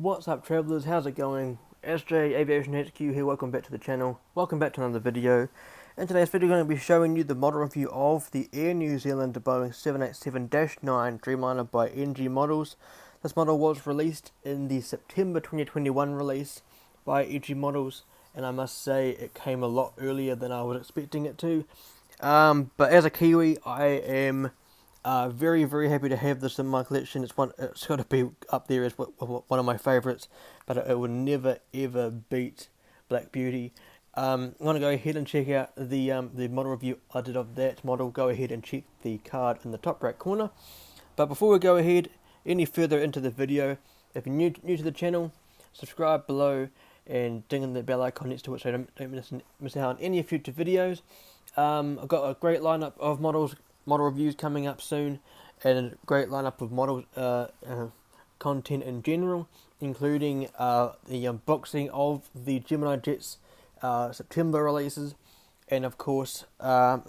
What's up, travellers? How's it going? SJ Aviation HQ here. Welcome back to the channel. Welcome back to another video. In today's video, I'm going to be showing you the model review of the Air New Zealand Boeing 787-9 Dreamliner by NG Models. This model was released in the September 2021 release by NG Models, and I must say it came a lot earlier than I was expecting it to. But as a Kiwi, I am very happy to have this in my collection. It's got to be up there as one of my favourites, but it will never ever beat Black Beauty. I'm going to go ahead and check out the model review I did of that model. Go ahead and check the card in the top right corner. But before we go ahead any further into the video, if you're new to the channel, subscribe below and ding in the bell icon next to it so you don't miss out on any future videos. I've got a great lineup of model reviews coming up soon, and a great lineup of model content in general, including the unboxing of the Gemini Jets September releases, and of course some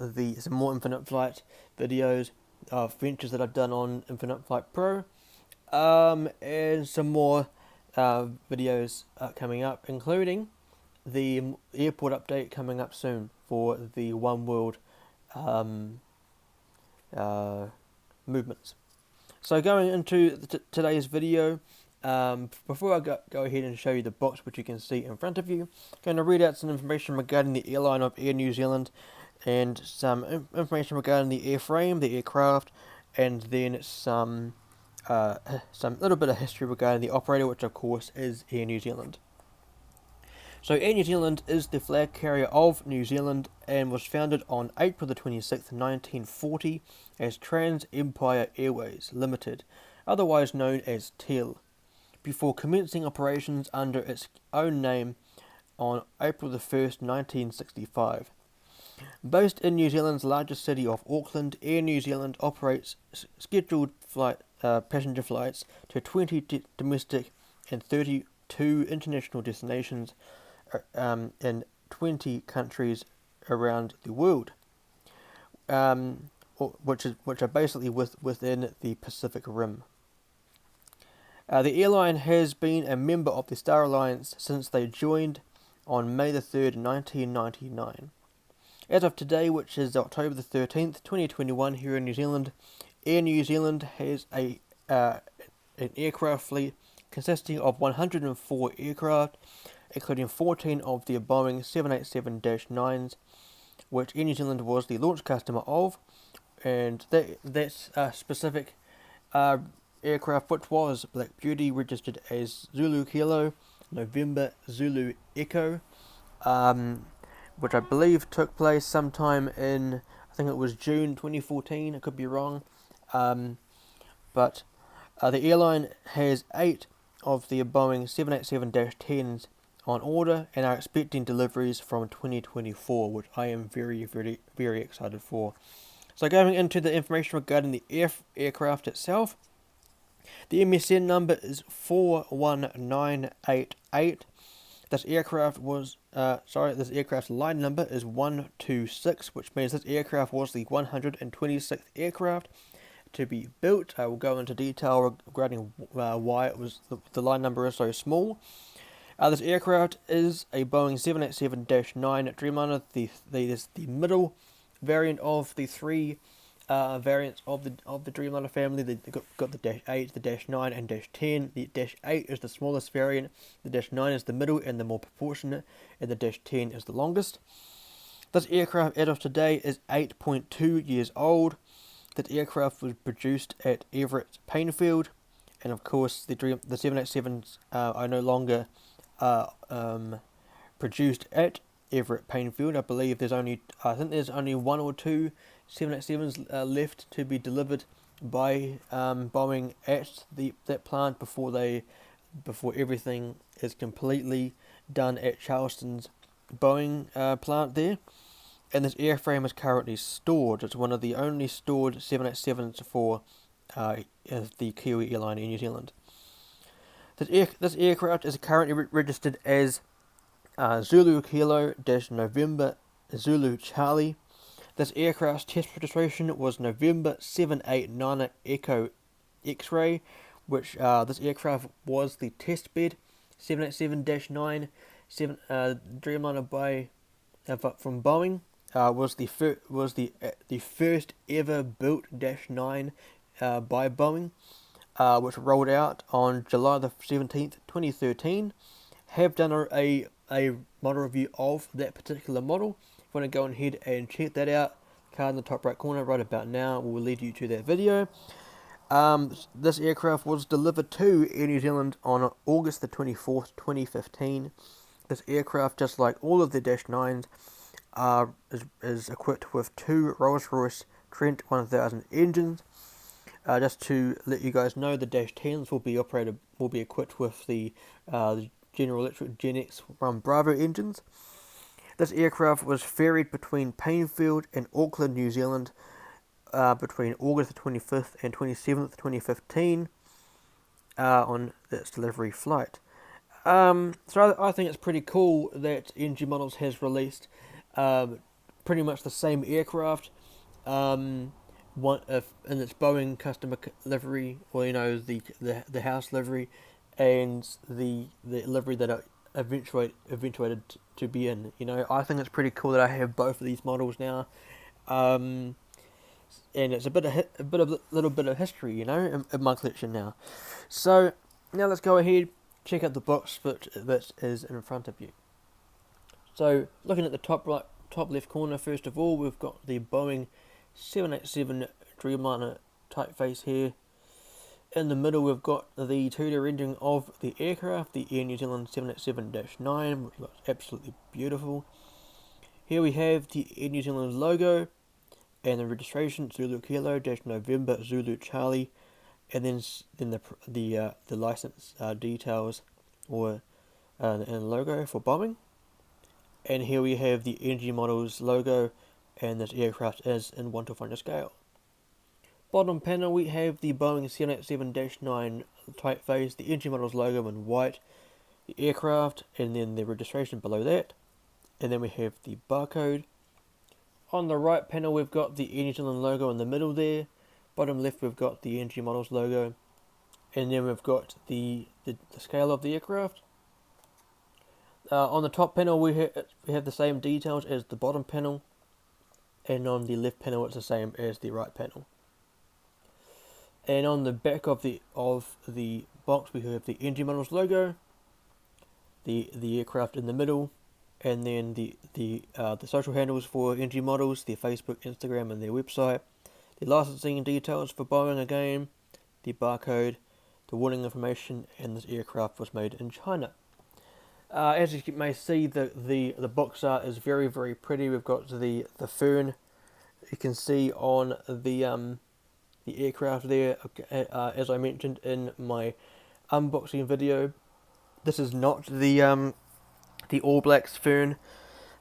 more Infinite Flight videos of ventures that I've done on Infinite Flight Pro, and some more videos coming up, including the airport update coming up soon for the One World movements. So going into today's video, before I go ahead and show you the box which you can see in front of you, I'm going to read out some information regarding the airline of Air New Zealand, and some information regarding the airframe, the aircraft, and then some little bit of history regarding the operator, which of course is Air New Zealand. So Air New Zealand is the flag carrier of New Zealand and was founded on April the 26th, 1940 as Trans-Empire Airways Limited, otherwise known as TEL, before commencing operations under its own name on April the 1st, 1965. Based in New Zealand's largest city of Auckland, Air New Zealand operates scheduled passenger flights to 20 domestic and 32 international destinations in 20 countries around the world, which are basically within the Pacific Rim. The airline has been a member of the Star Alliance since they joined on May the 3rd, 1999. As of today, which is October the 13th, 2021, here in New Zealand, Air New Zealand has an aircraft fleet consisting of 104 aircraft, including 14 of the Boeing 787-9s, which Air New Zealand was the launch customer of, and that's specific aircraft, which was Black Beauty, registered as Zulu Kilo, November Zulu Echo, which I believe took place sometime in, I think it was June 2014, I could be wrong, but the airline has 8 of the Boeing 787-10s on order and are expecting deliveries from 2024, which I am very excited for. So going into the information regarding the aircraft itself, the MSN number is 41988. This aircraft's line number is 126, which means this aircraft was the 126th aircraft to be built. I will go into detail regarding why the line number is so small. This aircraft is a Boeing 787-9 Dreamliner, the middle variant of the 3 variants of the Dreamliner family. They've got the Dash 8, the Dash 9, and Dash 10. The Dash 8 is the smallest variant, the Dash 9 is the middle and the more proportionate, and the Dash 10 is the longest. This aircraft, as of today, is 8.2 years old. That aircraft was produced at Everett Painfield, and of course the 787s are no longer produced at Everett Painfield. I believe there's only 1 or 2 787s left to be delivered by Boeing at that plant before everything is completely done at Charleston's Boeing plant there. And this airframe is currently stored. It's one of the only stored 787s for the KIWI Airline in New Zealand. This aircraft is currently registered as Zulu Kilo - November Zulu Charlie. This aircraft's test registration was November 789 Echo X-ray, which this aircraft was the test bed 787-9 Dreamliner from Boeing. Was the first ever built -9 by Boeing, which rolled out on July the 17th, 2013. Have done a model review of that particular model. If you want to go ahead and check that out, card in the top right corner right about now will lead you to that video. This aircraft was delivered to Air New Zealand on August the 24th, 2015. This aircraft, just like all of the -9s, is equipped with two Rolls-Royce Trent 1000 engines. Just to let you guys know, the -10s will be equipped with the General Electric Gen X Bravo engines. This aircraft was ferried between Painfield and Auckland, New Zealand, between August the 25th and 27th, 2015, on its delivery flight. So I think it's pretty cool that NG Models has released pretty much the same aircraft, in its Boeing customer livery, or the house livery, and the livery that it eventuated to be in. I think it's pretty cool that I have both of these models now, and it's a little bit of history, in my collection now. So now let's go ahead, check out the box that is in front of you. So looking at the top left corner, first of all, we've got the Boeing 787 Dreamliner typeface here. In the middle, we've got the 2D rendering of the aircraft, the Air New Zealand 787-9, which looks absolutely beautiful. Here we have the Air New Zealand logo and the registration, Zulu Kilo November Zulu Charlie, and then the license details and logo for Boeing. And here we have the NG Models logo, and this aircraft is in 1:1 scale. Bottom panel, we have the Boeing 787-9 typeface, the NG Models logo in white, the aircraft, and then the registration below that. And then we have the barcode. On the right panel, we've got the Air New Zealand logo in the middle there. Bottom left, we've got the NG Models logo. And then we've got the scale of the aircraft. On the top panel, we have the same details as the bottom panel. And on the left panel, it's the same as the right panel. And on the back of the box, we have the NG Models logo, the aircraft in the middle, and then the social handles for NG Models, their Facebook, Instagram, and their website, the licensing details for Boeing again, the barcode, the warning information, and this aircraft was made in China. As you may see, the box art is very, very pretty. We've got the fern you can see on the aircraft there, as I mentioned in my unboxing video. This is not the All Blacks fern.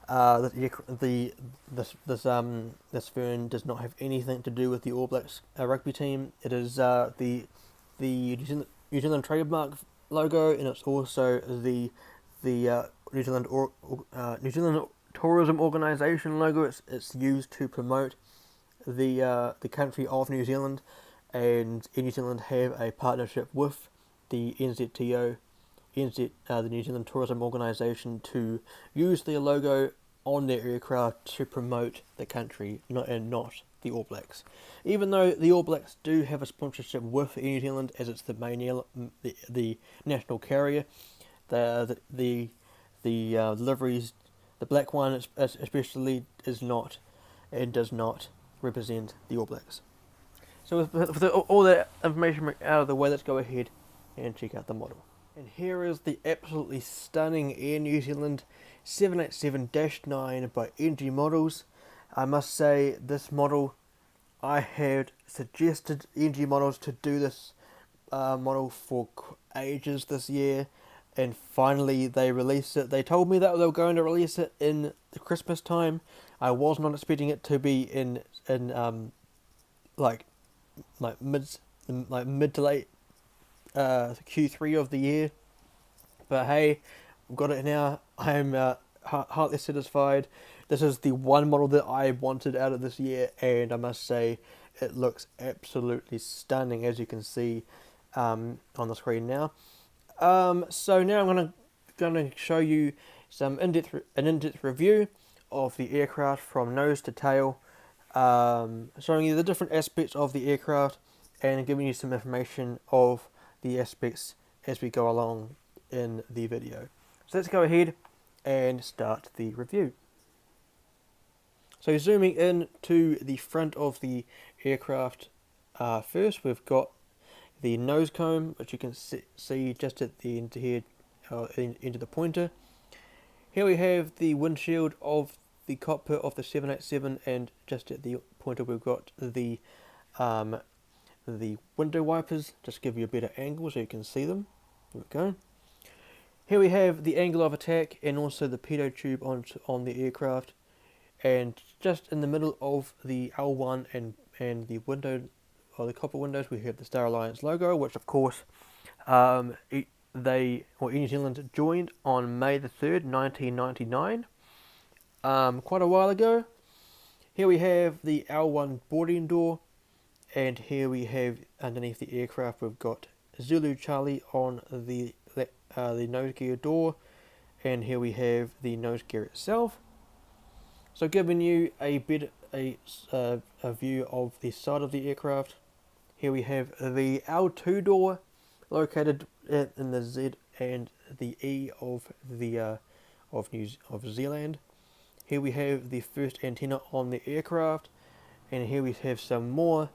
This fern does not have anything to do with the All Blacks rugby team. It is the New Zealand trademark logo, and it's also the New Zealand Tourism Organisation logo. It's used to promote the country of New Zealand, and New Zealand have a partnership with the NZTO, the New Zealand Tourism Organisation, to use their logo on their aircraft to promote the country, and not the All Blacks. Even though the All Blacks do have a sponsorship with New Zealand, as it's the main the national carrier, the liveries, the black one especially, does not represent the All Blacks. So with all that information out of the way, let's go ahead and check out the model. And here is the absolutely stunning Air New Zealand 787-9 by NG Models. I must say, this model, I had suggested NG Models to do this model for ages this year, and finally they released it. They told me that they were going to release it in the Christmas time. I was not expecting it to be in mid to late Q3 of the year. But hey, I've got it now. I am heartily satisfied. This is the one model that I wanted out of this year, and I must say it looks absolutely stunning. As you can see, on the screen now. So now I'm going to show you an in-depth review of the aircraft from nose to tail, showing you the different aspects of the aircraft and giving you some information of the aspects as we go along in the video. So let's go ahead and start the review. So zooming in to the front of the aircraft, first we've got the nose cone, which you can see just at the end here, into the pointer. Here we have the windshield of the cockpit of the 787, and just at the pointer we've got the window wipers, just to give you a better angle so you can see them. There we go. Here we have the angle of attack and also the pitot tube on the aircraft, and just in the middle of the L1 and the window, or the copper windows, we have the Star Alliance logo, which of course Air New Zealand joined on May the 3rd, 1999, quite a while ago. Here we have the L1 boarding door, and here we have underneath the aircraft we've got Zulu Charlie on the nose gear door, and here we have the nose gear itself. So giving you a view of the side of the aircraft. Here we have the L2 door located in the Z and the E of New Zealand. Here we have the first antenna on the aircraft, and here we have some more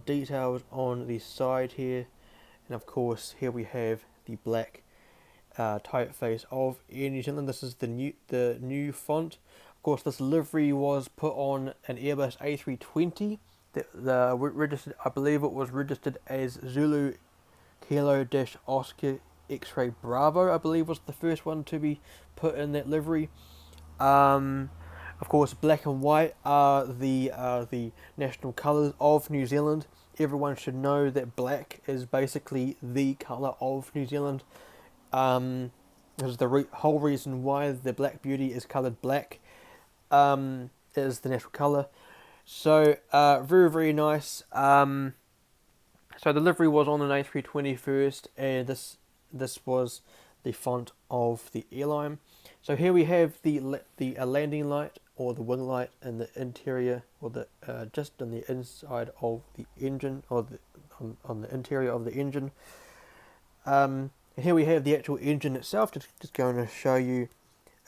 details on the side here, and of course here we have the black typeface of Air New Zealand. This is the new font. Of course, this livery was put on an Airbus A320. Registered, I believe it was registered as Zulu Kilo Oscar X-Ray Bravo. I believe was the first one to be put in that livery. Of course, black and white are the national colours of New Zealand. Everyone should know that black is basically the colour of New Zealand. This is the whole reason why the Black Beauty is coloured black. Is the national colour. So very, very nice. So the livery was on an A320 first, and this was the font of the airline. So here we have the landing light or the wing light in the interior, or the just on the inside of the engine, or on the interior of the engine. Here we have the actual engine itself. Just going to show you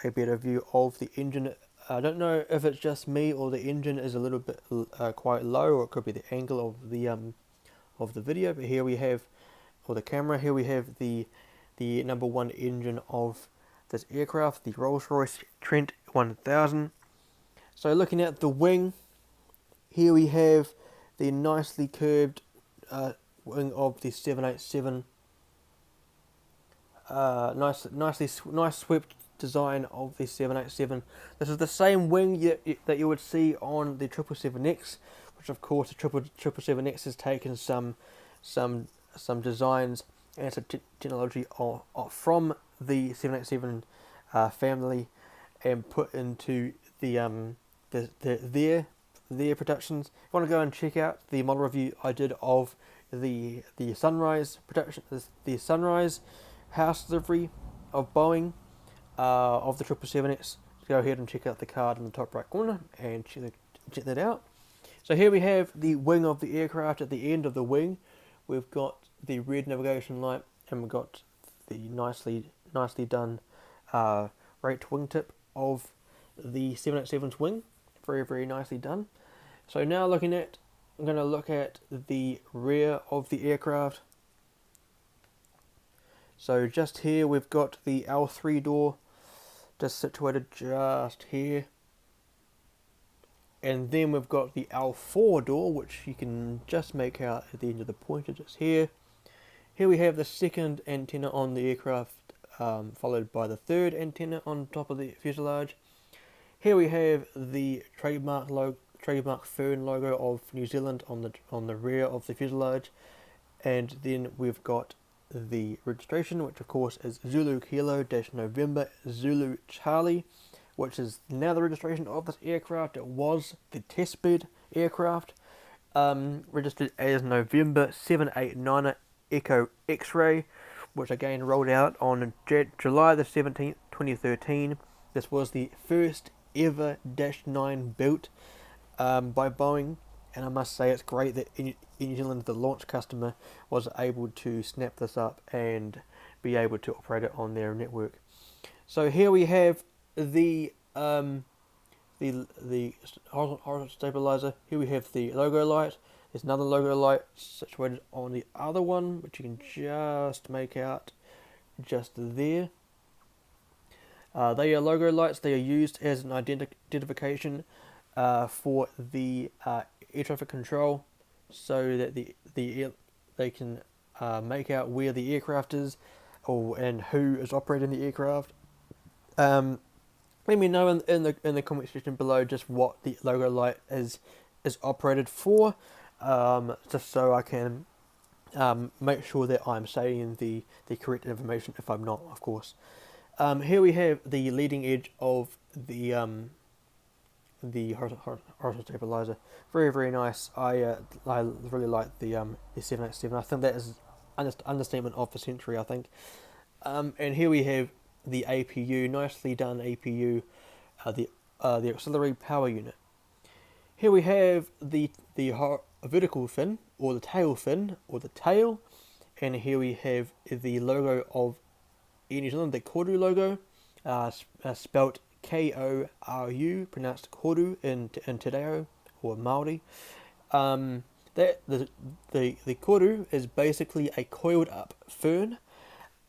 a better view of the engine. I don't know if it's just me or the engine is a little bit quite low, or it could be the angle of the video. But here we have, or the camera. Here we have the number one engine of this aircraft, the Rolls-Royce Trent 1000. So looking at the wing, here we have the nicely curved wing of the 787. Nice swept design of the 787. This is the same wing that you would see on the 777X, which of course the 777X has taken some designs and some technology from the 787 family and put into their productions. If you want to go and check out the model review I did of the Sunrise production, the Sunrise house livery of Boeing, of the 777X, go ahead and check out the card in the top right corner and check that out. So here we have the wing of the aircraft. At the end of the wing, we've got the red navigation light, and we've got the nicely done raked wingtip of the 787's wing. Very, very nicely done. So now I'm going to look at the rear of the aircraft. So just here we've got the L3 door, just situated just here. And then we've got the L4 door, which you can just make out at the end of the pointer, just here. Here we have the second antenna on the aircraft, followed by the third antenna on top of the fuselage. Here we have the trademark fern logo of New Zealand on the rear of the fuselage, and then we've got the registration, which of course is Zulu Kilo November Zulu Charlie, which is now the registration of this aircraft. It was the testbed aircraft, registered as November 789 Echo X-Ray, which again rolled out on July the 17th, 2013. This was the first ever Dash 9 built by Boeing, and I must say it's great that in New Zealand the launch customer was able to snap this up and be able to operate it on their network. So here we have the horizontal stabilizer. Here we have the logo light. There's another logo light situated on the other one, which you can just make out just there. They are logo lights. They are used as an identification for the air traffic control, so that they can make out where the aircraft is, and who is operating the aircraft. Let me know in the comment section below just what the logo light is operated for, just so I can make sure that I'm saying the correct information if I'm not, of course. Here we have the leading edge of the horizontal stabilizer. Very nice. I really like the 787. I think that is understatement of the century, I think. And here we have the APU, nicely done APU, the auxiliary power unit. Here we have the vertical fin, or the tail fin, or the tail, and here we have the logo of Air New Zealand, the Koru logo, spelt K-O-R-U, pronounced Koru in Te Reo, or Māori. The Koru is basically a coiled up fern.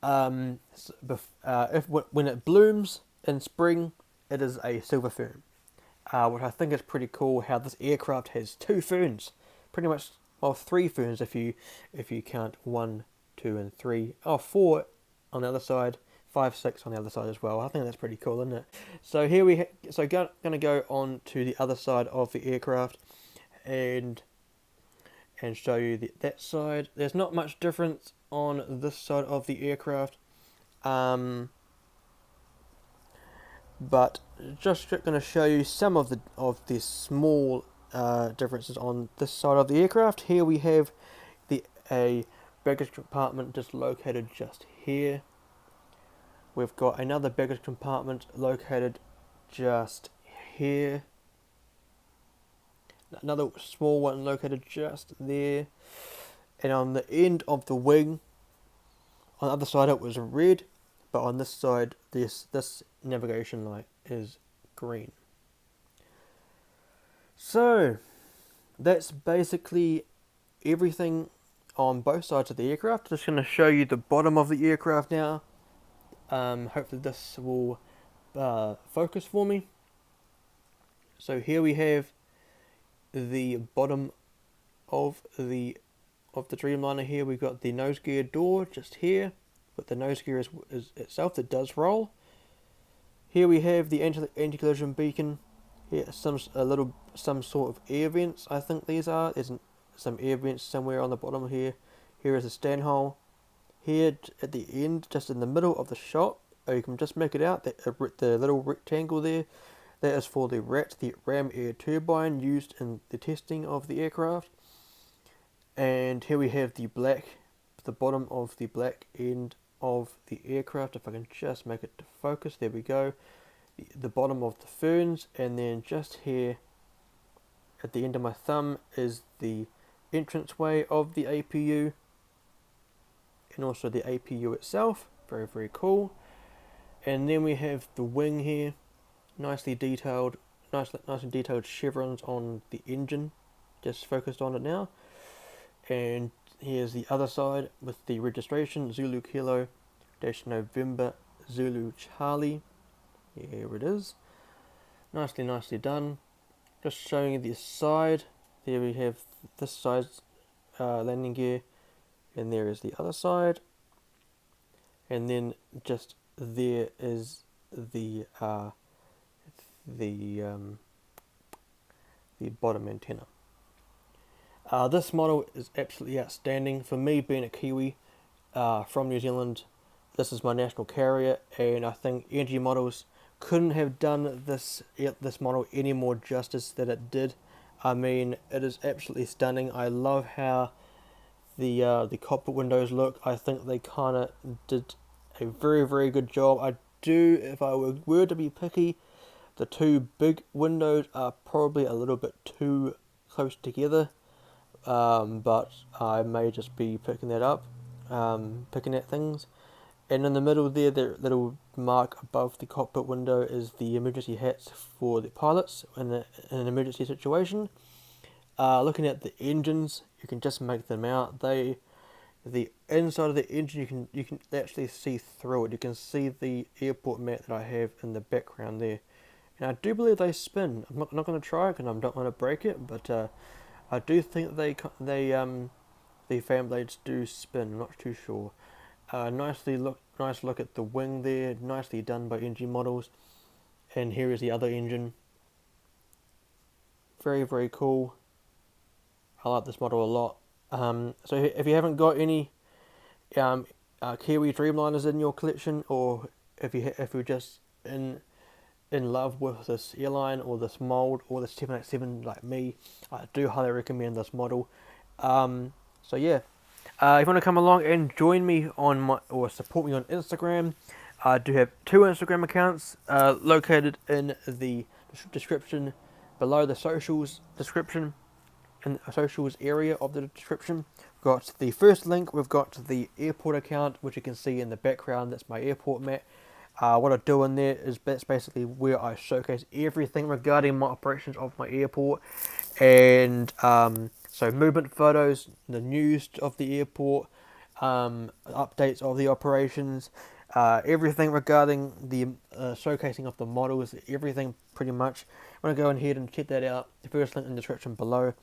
When it blooms in spring, it is a silver fern, which I think is pretty cool. How this aircraft has two ferns, pretty much, well, three ferns if you count 1, 2, and 3. Oh, 4 on the other side, 5, 6 on the other side as well. I think that's pretty cool, isn't it? So here gonna go on to the other side of the aircraft, and show you that side. There's not much difference on this side of the aircraft, but just going to show you some of the small differences on this side of the aircraft. Here we have a baggage compartment just located just here. We've got another baggage compartment located just here. Another small one located just there. And on the end of the wing, on the other side it was red, but on this side this navigation light is green. So that's basically everything on both sides of the aircraft. Just going to show you the bottom of the aircraft now. Hopefully this will focus for me. So here we have the bottom of the Dreamliner. Here we've got the nose gear door just here, but the nose gear is itself that does roll. Here we have the anti-collision beacon. Here some sort of air vents, I think these are. There's some air vents somewhere on the bottom here. Here is a stand hole. Here at the end, just in the middle of the shot, you can just make it out that the little rectangle there, that is for the RAT, the ram air turbine used in the testing of the aircraft. And here we have the bottom of the black end of the aircraft. If I can just make it to focus, there we go. The bottom of the ferns, and then just here at the end of my thumb is the entranceway of the APU, and also the APU itself. Very cool. And then we have the wing here, nicely detailed chevrons on the engine, just focused on it now. And here's the other side with the registration, Zulu Kilo - November Zulu Charlie. Here it is. Nicely done. Just showing you the side. There we have this side's landing gear, and there is the other side. And then just there is the bottom antenna. This model is absolutely outstanding. For me, being a Kiwi from New Zealand, this is my national carrier, and I think NG Models couldn't have done this model any more justice than it did. I mean, it is absolutely stunning. I love how the cockpit windows look. I think they kind of did a very good job. I do, if I were to be picky, the two big windows are probably a little bit too close together, but I may just be picking that up, picking at things. And in the middle there, the little mark above the cockpit window is the emergency hats for the pilots in an emergency situation. Looking at the engines, you can just make them out. The inside of the engine, you can actually see through it. You can see the airport mat that I have in the background there, and I do believe they spin. I'm not going to try it because I don't want to break it, but I do think the fan blades do spin. I'm not too sure. Nice look at the wing there. Nicely done by NG Models. And here is the other engine. Very cool. I like this model a lot. So if you haven't got any KIWI Dreamliners in your collection, or if you're just in love with this airline or this mold or this 787 like me, I do highly recommend this model. So yeah, if you want to come along and join me or support me on Instagram, I do have 2 Instagram accounts located in the description below the socials description. In the socials area of the description, we've got the first link. We've got the airport account, which you can see in the background. That's my airport mat. What I do in there is that's basically where I showcase everything regarding my operations of my airport, and so movement photos, the news of the airport, updates of the operations, everything regarding the showcasing of the models, everything pretty much. I'm going to go ahead and check that out. The first link in the description below.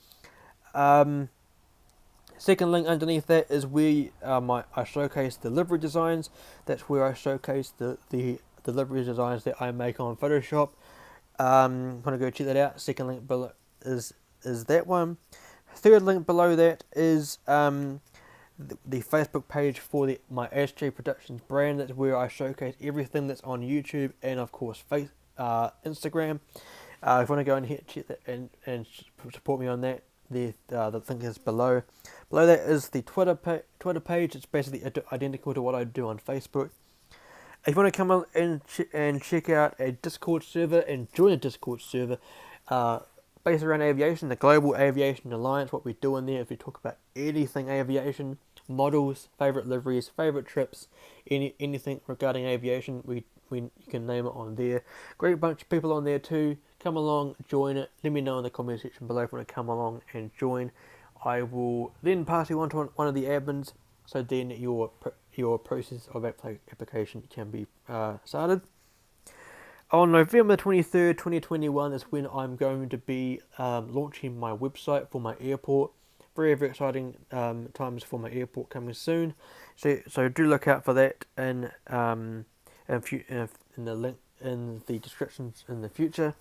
Second link underneath that is where I showcase the livery designs. That's where I showcase the livery designs that I make on Photoshop. I'm going to go check that out. Second link below is that one. Third link below that is the Facebook page for my SJ Productions brand. That's where I showcase everything that's on YouTube and of course Instagram. If you want to go and check that and support me on that, the link is below. Below that is the Twitter page. It's basically identical to what I do on Facebook. If you want to come on and check out a Discord server and join a Discord server based around aviation, the Global Aviation Alliance, what we do in there is we talk about anything aviation, models, favourite liveries, favourite trips, anything regarding aviation, you can name it on there. Great bunch of people on there too. Come along, join it. Let me know in the comment section below if you want to come along and join. I will then pass you on to one of the admins, so then your process of application can be started. On November 23rd, 2021 is when I'm going to be launching my website for my airport. Very exciting times for my airport coming soon. So do look out for that in the link in the descriptions in the future.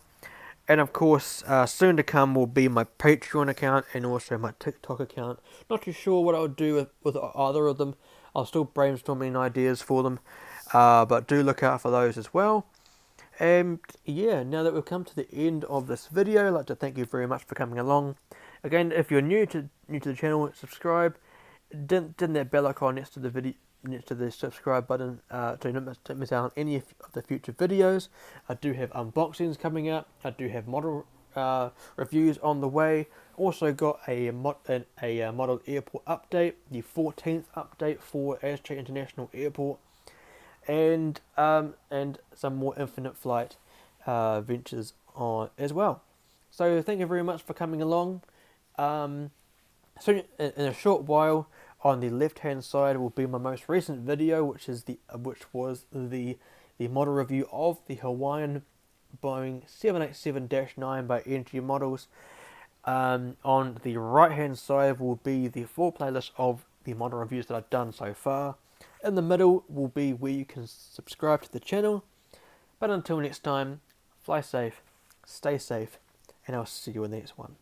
And of course, soon to come will be my Patreon account and also my TikTok account. Not too sure what I'll do with either of them. I'll still brainstorming ideas for them, but do look out for those as well. And yeah, now that we've come to the end of this video, I'd like to thank you very much for coming along. Again, if you're new to the channel, subscribe. Did that bell icon next to the video, next to the subscribe button, to not miss out on any of the future videos. I do have unboxings coming up. I do have model reviews on the way. Also got a model airport update, the 14th update for ASJ International Airport, and some more infinite flight ventures on as well. So thank you very much for coming along. So in a short while, on the left hand side will be my most recent video, which was the model review of the Hawaiian Boeing 787-9 by NG Models. On the right hand side will be the full playlist of the model reviews that I've done so far. In the middle will be where you can subscribe to the channel. But until next time, fly safe, stay safe, and I'll see you in the next one.